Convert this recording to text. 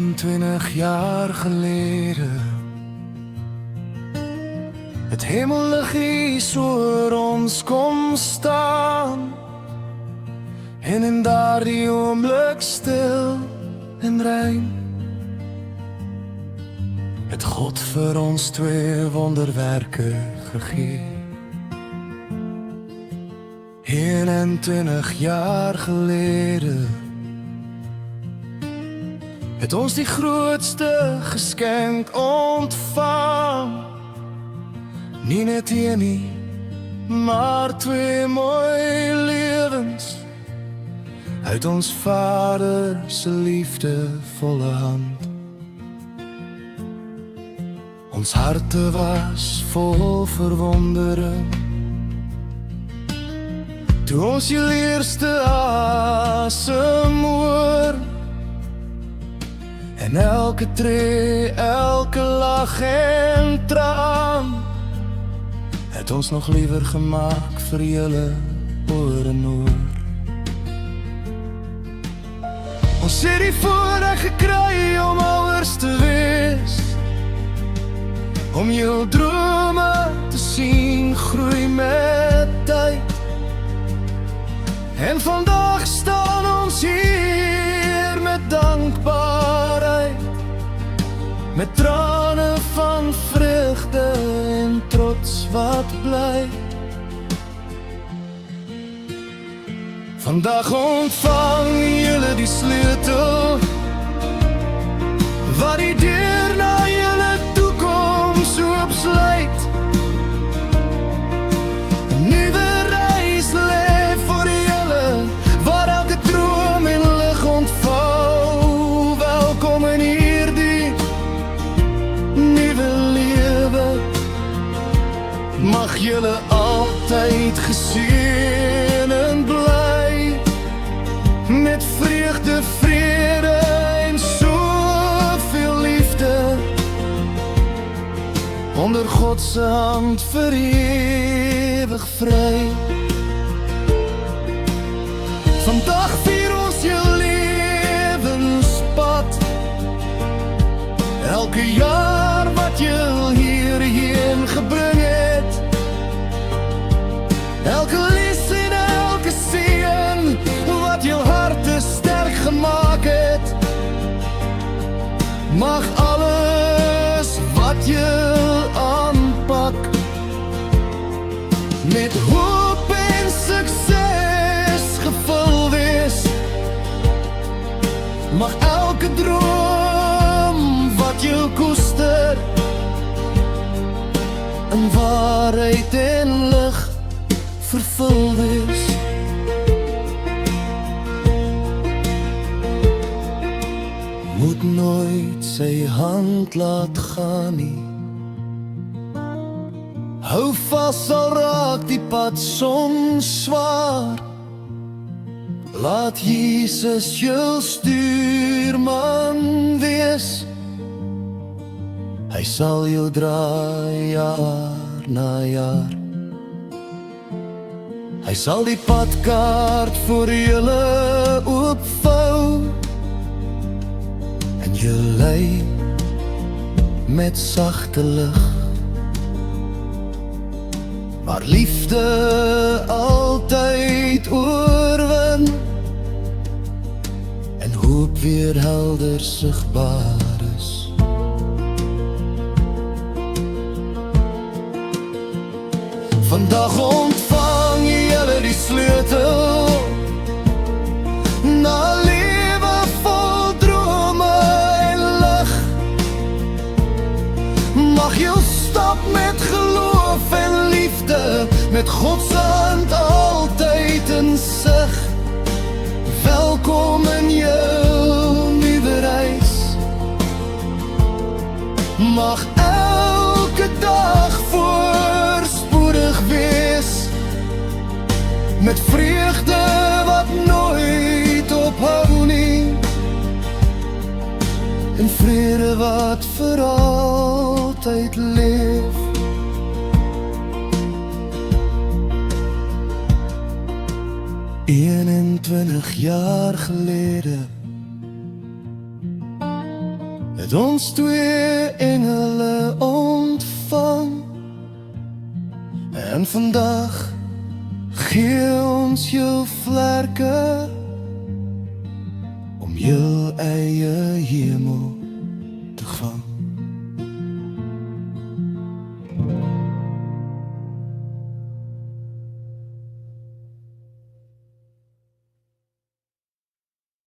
21 jaar geleden, het hemelligies oor ons kom staan, en in daardie oomblik stil en rein, het God vir ons 2 wonderwerke gegee. 21 jaar gelede het ons die grootste geskenk ontvang. Nie net een nie, maar 2 mooi lewens uit ons Vader se liefdevolle hand. Ons harte was vol verwondering toe ons die eerste asem hoor, en elke tree, elke lach en traan het ons nog liewer gemaak vir julle oor en oor. Ons het die voorreg gekry om ouers te wees, om jou drome te sien groei met tyd. En vandag staan ons hier met dankbaarheid, met trane van vreugde en trots wat bly. Vandag ontvang julle die sleutel wat die deur na julle toekoms oopsluit. 'n nuwe reis lê voor julle, waar elke droom en lig ontvou. Welkom in hierdie nuwe lewe, mag julle altyd geseënd bly, met vreugde, vrede en soveel liefde, onder God se hand vir ewig vry. Vandag vier ons jou lewenspad, elke jaar wat jy hierheen gebring het, elke les en elke seën wat jou harte sterk gemaak het. Mag alles wat jy aanpak met hoop en sukses gevul wees. Mag elke droom wat jy koester in waarheid en lig vervul wees. Moet nooit sy hand laat gaan nie, hou vas al raak die pad soms swaar. Laat Jesus jou stuurman wees, hy sal jou dra jaar na jaar. Hy sal die padkaart vir julle oopvou en jou lei met sagte lig. Maar liefde altyd oorwin en hoop weer helder sigbaar is. Vandag ontvang julle die sleutel na 'n lewe vol drome en lig. Mag jou stap met geloof en liefde, met God se hand altyd in sig. Welkom in jou nuwe reis. Mag elke dag voorspoedig wees, met vreugde wat nooit ophou nie, en vrede wat vir altyd leef. ...21 jaar gelede het ons twee engele ontvang. En vandag gee ons jou vlerke om jou eie hemel